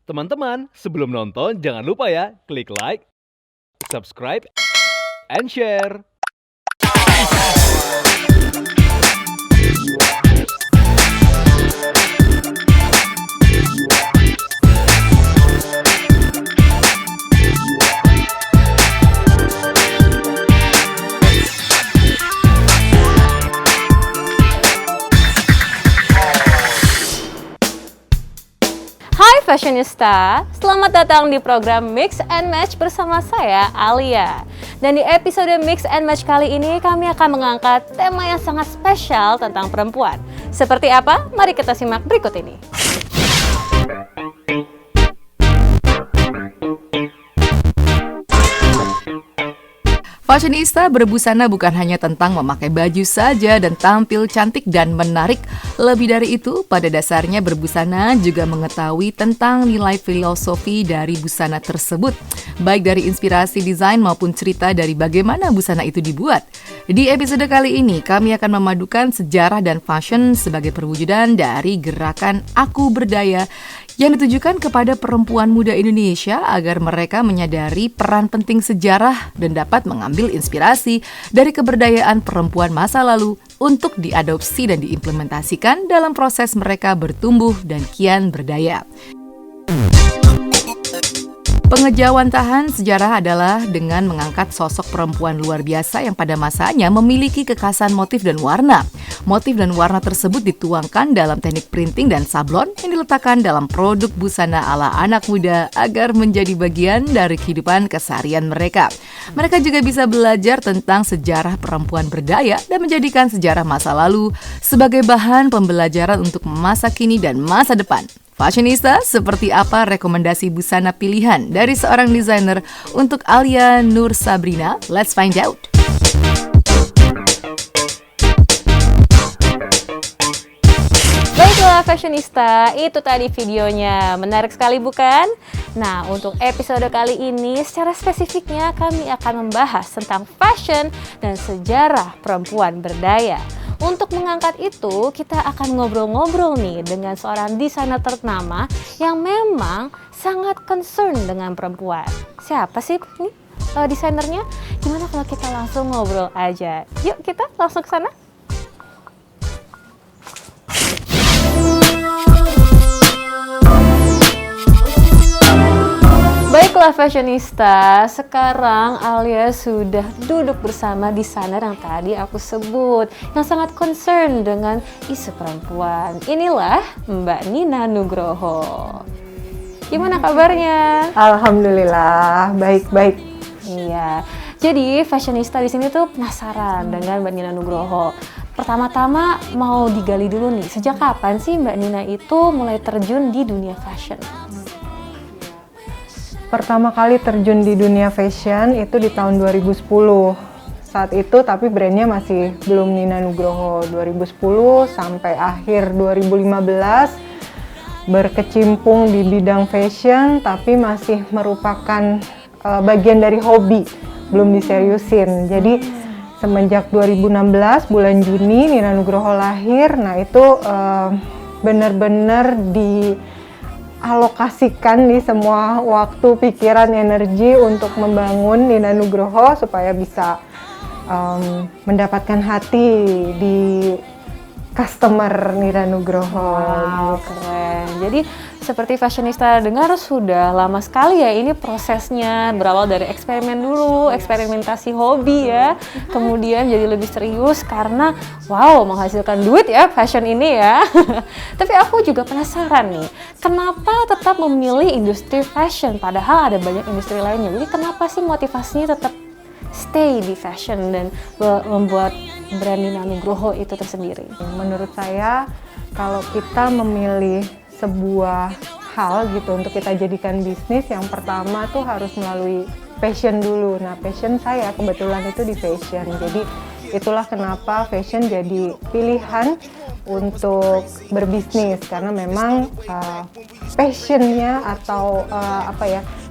Teman-teman, sebelum nonton jangan lupa ya, klik like, subscribe, and share. Hai Fashionista, selamat datang di program Mix and Match bersama saya, Alia. Dan di episode Mix and Match kali ini kami akan mengangkat tema yang sangat spesial tentang perempuan. Seperti apa? Mari kita simak berikut ini. Fashionista berbusana bukan hanya tentang memakai baju saja dan tampil cantik dan menarik. Lebih dari itu, pada dasarnya berbusana juga mengetahui tentang nilai filosofi dari busana tersebut, baik dari inspirasi desain maupun cerita dari bagaimana busana itu dibuat. Di episode kali ini, kami akan memadukan sejarah dan fashion sebagai perwujudan dari gerakan Aku Berdaya yang ditujukan kepada perempuan muda Indonesia agar mereka menyadari peran penting sejarah dan dapat mengambil inspirasi dari keberdayaan perempuan masa lalu untuk diadopsi dan diimplementasikan dalam proses mereka bertumbuh dan kian berdaya. Pengejawantahan sejarah adalah dengan mengangkat sosok perempuan luar biasa yang pada masanya memiliki kekhasan motif dan warna. Motif dan warna tersebut dituangkan dalam teknik printing dan sablon yang diletakkan dalam produk busana ala anak muda agar menjadi bagian dari kehidupan keseharian mereka. Mereka juga bisa belajar tentang sejarah perempuan berdaya dan menjadikan sejarah masa lalu sebagai bahan pembelajaran untuk masa kini dan masa depan. Fashionista, seperti apa rekomendasi busana pilihan dari seorang desainer untuk Alia Nur Sabrina? Let's find out! Baiklah Fashionista, itu tadi videonya. Menarik sekali bukan? Nah, untuk episode kali ini secara spesifiknya kami akan membahas tentang fashion dan sejarah perempuan berdaya. Untuk mengangkat itu, kita akan ngobrol-ngobrol nih dengan seorang desainer ternama yang memang sangat concern dengan perempuan. Siapa sih ini desainernya? Gimana kalau kita langsung ngobrol aja? Yuk kita langsung ke sana. Baiklah Fashionista, sekarang Alia sudah duduk bersama desainer yang tadi aku sebut, yang sangat concern dengan isu perempuan. Inilah Mbak Nina Nugroho. Gimana kabarnya? Alhamdulillah, baik-baik. Iya, jadi Fashionista di sini tuh penasaran dengan Mbak Nina Nugroho. Pertama-tama mau digali dulu nih, sejak kapan sih Mbak Nina itu mulai terjun di dunia fashion? Pertama kali terjun di dunia fashion itu di tahun 2010. Saat itu tapi brandnya masih belum Nina Nugroho. 2010 sampai akhir 2015 berkecimpung di bidang fashion tapi masih merupakan bagian dari hobi, belum diseriusin. Jadi semenjak 2016 bulan Juni Nina Nugroho lahir, nah itu benar-benar dialokasikan nih semua waktu, pikiran, energi untuk membangun Nina Nugroho supaya bisa mendapatkan hati di customer Nina Nugroho. Wow, keren. Jadi seperti Fashionista dengar sudah lama sekali ya ini prosesnya, berawal dari eksperimen dulu, eksperimentasi hobi ya, kemudian jadi lebih serius karena wow menghasilkan duit ya fashion ini ya. Tapi aku juga penasaran nih, kenapa tetap memilih industri fashion padahal ada banyak industri lainnya? Jadi kenapa sih motivasinya tetap stay di fashion dan membuat brand Nina Nugroho itu tersendiri? Menurut saya kalau kita memilih sebuah hal gitu untuk kita jadikan bisnis, yang pertama tuh harus melalui passion dulu. Nah, passion saya kebetulan itu di fashion. Jadi itulah kenapa fashion jadi pilihan untuk berbisnis, karena memang passionnya atau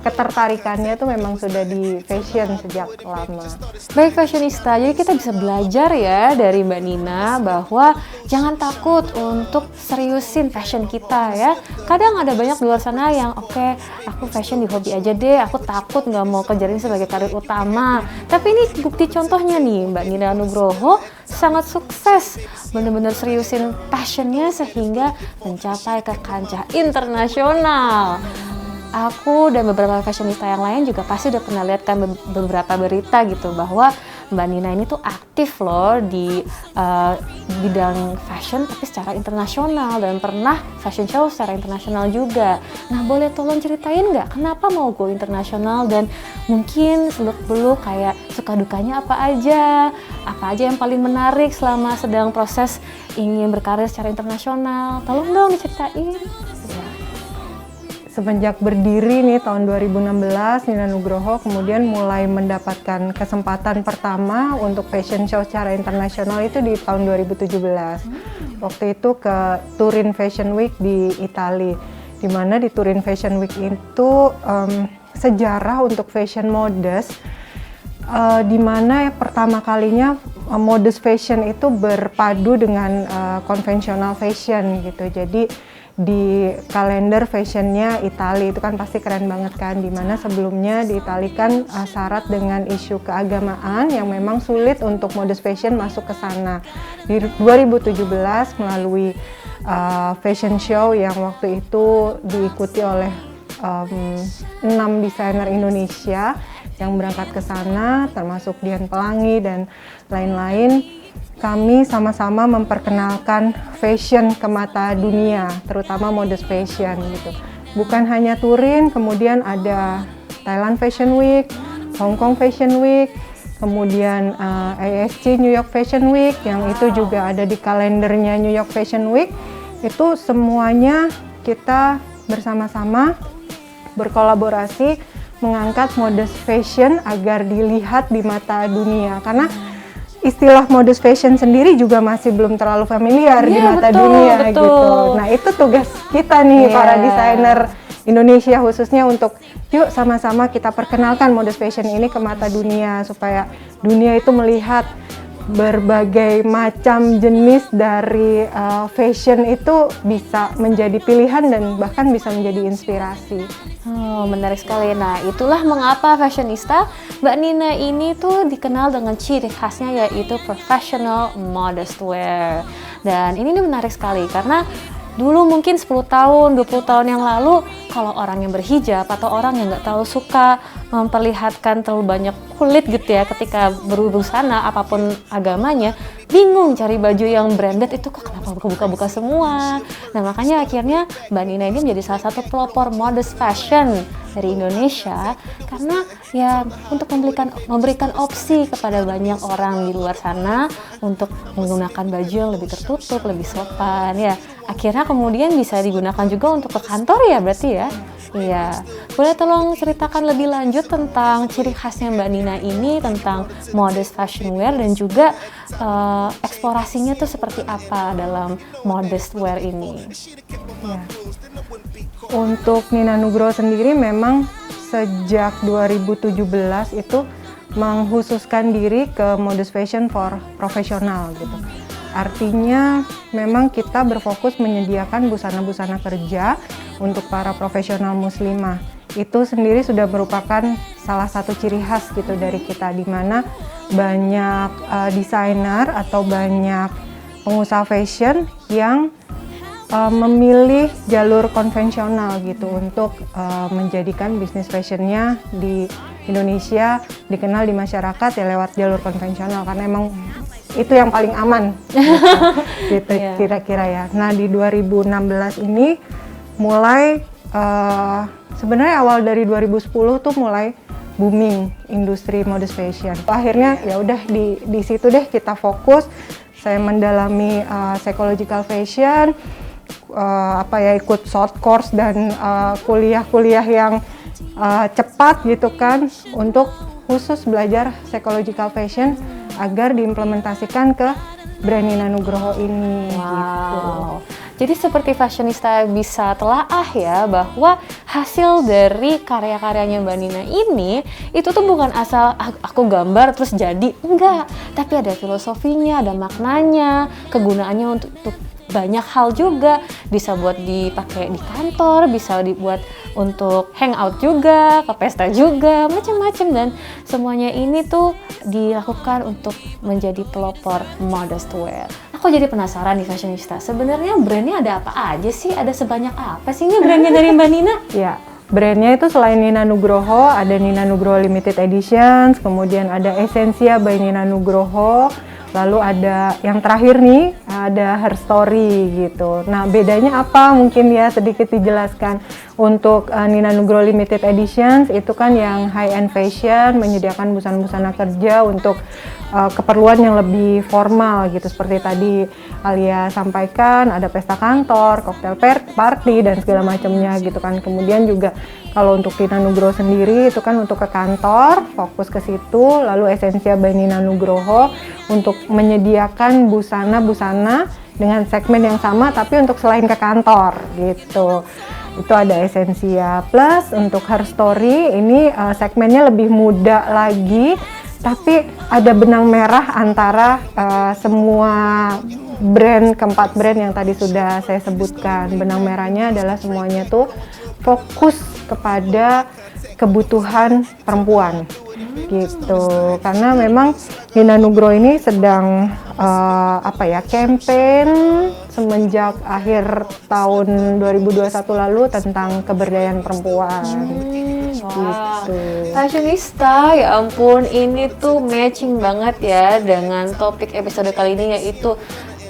ketertarikannya tuh memang sudah di fashion sejak lama. Baik fashionista, jadi kita bisa belajar ya dari Mbak Nina bahwa jangan takut untuk seriusin fashion kita ya. Kadang ada banyak di luar sana yang oke, aku fashion di hobi aja deh, aku takut nggak mau kejarin sebagai karir utama. Tapi ini bukti contohnya nih, Mbak Nina Nugroho sangat sukses, bener-bener seriusin passionnya sehingga mencapai ke kancah internasional. Aku dan beberapa fashionista yang lain juga pasti udah pernah lihat kan beberapa berita gitu bahwa Mbak Nina ini tuh aktif loh di bidang fashion tapi secara internasional dan pernah fashion show secara internasional juga. Nah boleh tolong ceritain nggak kenapa mau go internasional dan mungkin seluk-beluk kayak suka dukanya apa aja yang paling menarik selama sedang proses ingin berkarir secara internasional. Tolong dong diceritain. Semenjak berdiri nih tahun 2016, Nina Nugroho kemudian mulai mendapatkan kesempatan pertama untuk fashion show secara internasional itu di tahun 2017. Waktu itu ke Turin Fashion Week di Italia, di mana di Turin Fashion Week itu sejarah untuk fashion modest, di mana pertama kalinya modest fashion itu berpadu dengan konvensional fashion gitu. Jadi di kalender fashionnya Italia itu kan pasti keren banget kan, dimana sebelumnya di Italia kan syarat dengan isu keagamaan yang memang sulit untuk modest fashion masuk ke sana. Di 2017 melalui fashion show yang waktu itu diikuti oleh 6 desainer Indonesia yang berangkat ke sana, termasuk Dian Pelangi dan lain-lain. Kami sama-sama memperkenalkan fashion ke mata dunia, terutama modest fashion gitu. Bukan hanya Turin, kemudian ada Thailand Fashion Week, Hong Kong Fashion Week, kemudian ASC New York Fashion Week, yang itu juga ada di kalendernya New York Fashion Week. Itu semuanya kita bersama-sama berkolaborasi mengangkat modest fashion agar dilihat di mata dunia. Karena istilah modest fashion sendiri juga masih belum terlalu familiar di mata dunia gitu. Nah itu tugas kita nih para desainer Indonesia khususnya untuk yuk sama-sama kita perkenalkan modest fashion ini ke mata dunia supaya dunia itu melihat berbagai macam jenis dari fashion itu bisa menjadi pilihan dan bahkan bisa menjadi inspirasi. Oh, menarik sekali. Nah, itulah mengapa fashionista Mbak Nina ini tuh dikenal dengan ciri khasnya yaitu professional modest wear. Dan ini menarik sekali karena dulu mungkin 10 tahun, 20 tahun yang lalu kalau orang yang berhijab atau orang yang nggak terlalu suka memperlihatkan terlalu banyak kulit gitu ya ketika berbusana apapun agamanya, bingung cari baju yang branded itu kok kenapa buka-buka semua. Nah makanya akhirnya Mbak Nina ini menjadi salah satu pelopor modest fashion dari Indonesia karena ya untuk memberikan opsi kepada banyak orang di luar sana untuk menggunakan baju yang lebih tertutup, lebih sopan ya. Akhirnya kemudian bisa digunakan juga untuk ke kantor ya berarti ya. Iya, boleh tolong ceritakan lebih lanjut tentang ciri khasnya Mbak Nina ini tentang modest fashion wear dan juga eksplorasinya tuh seperti apa dalam modest wear ini. Ya. Untuk Nina Nugroho sendiri memang sejak 2017 itu mengkhususkan diri ke modest fashion for profesional gitu. Artinya memang kita berfokus menyediakan busana-busana kerja untuk para profesional muslimah. Itu sendiri sudah merupakan salah satu ciri khas gitu dari kita, di mana banyak desainer atau banyak pengusaha fashion yang memilih jalur konvensional gitu untuk menjadikan bisnis fashionnya di Indonesia dikenal di masyarakat ya lewat jalur konvensional karena emang itu yang paling aman gitu kira-kira ya. Nah di 2016 ini mulai sebenarnya awal dari 2010 tuh mulai booming industri modest fashion. Akhirnya ya udah di situ deh kita fokus. Saya mendalami psychological fashion, ikut short course dan kuliah-kuliah yang cepat gitu kan untuk khusus belajar psychological fashion agar diimplementasikan ke brand Nina Nugroho ini. Wow. Gitu. Jadi seperti fashionista bisa telaah ya bahwa hasil dari karya-karyanya Mbak Nina ini itu tuh bukan asal aku gambar terus jadi, enggak. Tapi ada filosofinya, ada maknanya, kegunaannya untuk banyak hal juga. Bisa buat dipakai di kantor, bisa dibuat untuk hangout juga, ke pesta juga, macam-macam, dan semuanya ini tuh dilakukan untuk menjadi pelopor modest wear. Aku jadi penasaran nih fashionista, sebenarnya brandnya ada apa aja sih? Ada sebanyak apa sih ini brandnya dari Mbak Nina? Ya, brandnya itu selain Nina Nugroho, ada Nina Nugroho Limited Editions, kemudian ada Essensia by Nina Nugroho, lalu ada yang terakhir nih, ada Her Story gitu. Nah, bedanya apa? Mungkin ya sedikit dijelaskan. Untuk Nina Nugroho Limited Editions itu kan yang high-end fashion, menyediakan busana-busana kerja untuk keperluan yang lebih formal gitu. Seperti tadi Alia sampaikan, ada pesta kantor, cocktail party, dan segala macamnya gitu kan. Kemudian juga kalau untuk Nina Nugroho sendiri itu kan untuk ke kantor, fokus ke situ. Lalu Essensia by Nina Nugroho untuk menyediakan busana-busana dengan segmen yang sama tapi untuk selain ke kantor gitu. Itu ada Essensia. Plus untuk Her Story ini segmennya lebih muda lagi, tapi ada benang merah antara semua brand, keempat brand yang tadi sudah saya sebutkan. Benang merahnya adalah semuanya tuh fokus kepada kebutuhan perempuan gitu. Karena memang Nina Nugroho ini sedang campaign semenjak akhir tahun 2021 lalu tentang keberdayaan perempuan. Gitu. Fashionista, ya ampun, ini tuh matching banget ya dengan topik episode kali ini, yaitu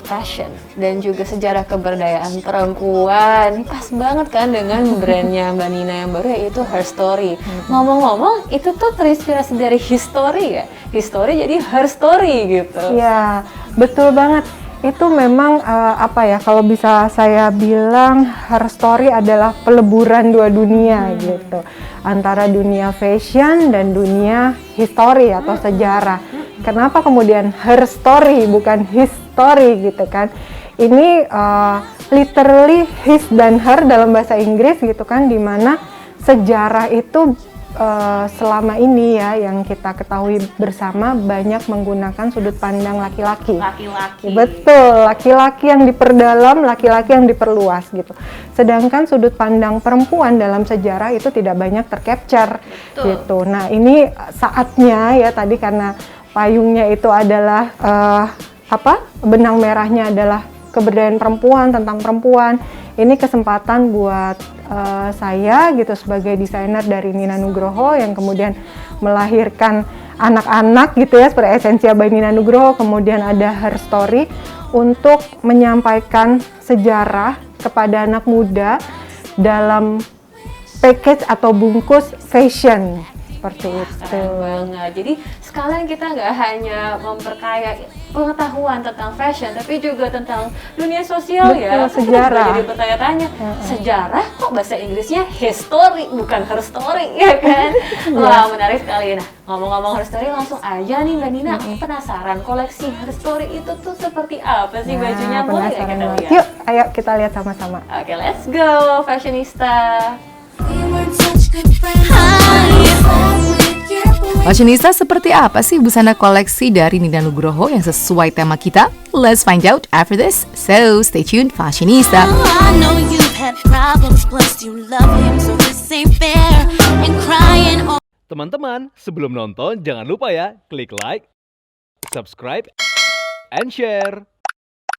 fashion dan juga sejarah keberdayaan perempuan. Ini pas banget kan dengan brandnya Mbak Nina yang baru, yaitu Her Story. Ngomong-ngomong, itu tuh terinspirasi dari history ya? History jadi Her Story gitu. Ya, betul banget. Itu memang kalau bisa saya bilang Her Story adalah peleburan dua dunia gitu, antara dunia fashion dan dunia history atau sejarah. Kenapa kemudian Her Story bukan history gitu kan? Ini literally his dan her dalam bahasa Inggris gitu kan, dimana sejarah itu selama ini ya yang kita ketahui bersama banyak menggunakan sudut pandang laki-laki. Betul, laki-laki yang diperdalam, laki-laki yang diperluas gitu. Sedangkan sudut pandang perempuan dalam sejarah itu tidak banyak tercapture gitu. Nah, ini saatnya ya, tadi karena payungnya itu adalah benang merahnya adalah keberdayaan perempuan, tentang perempuan. Ini kesempatan buat saya gitu sebagai desainer dari Nina Nugroho yang kemudian melahirkan anak-anak gitu ya, seperti Essensia by Nina Nugroho, kemudian ada Her Story, untuk menyampaikan sejarah kepada anak muda dalam package atau bungkus fashion. Seperti itu. Keren banget. Jadi sekalian kita nggak hanya memperkaya pengetahuan tentang fashion, tapi juga tentang dunia sosial. Betul, ya. sejarah. Jadi bertanya-tanya, sejarah kok bahasa Inggrisnya history bukan her story, ya kan? Wah, menarik sekali. Nah, ngomong-ngomong her story, langsung aja nih Mbak Nina, penasaran koleksi her story itu tuh seperti apa sih bajunya? Boleh nggak kita lihat? Yuk, ayo kita lihat sama-sama. Oke, let's go, fashionista. Fashionista, seperti apa sih busana koleksi dari Nina Nugroho yang sesuai tema kita? Let's find out after this. So, stay tuned, Fashionista. I know you've had problems, plus you love him, so this ain't fair. And crying all Teman-teman, sebelum nonton jangan lupa ya klik like, subscribe, and share.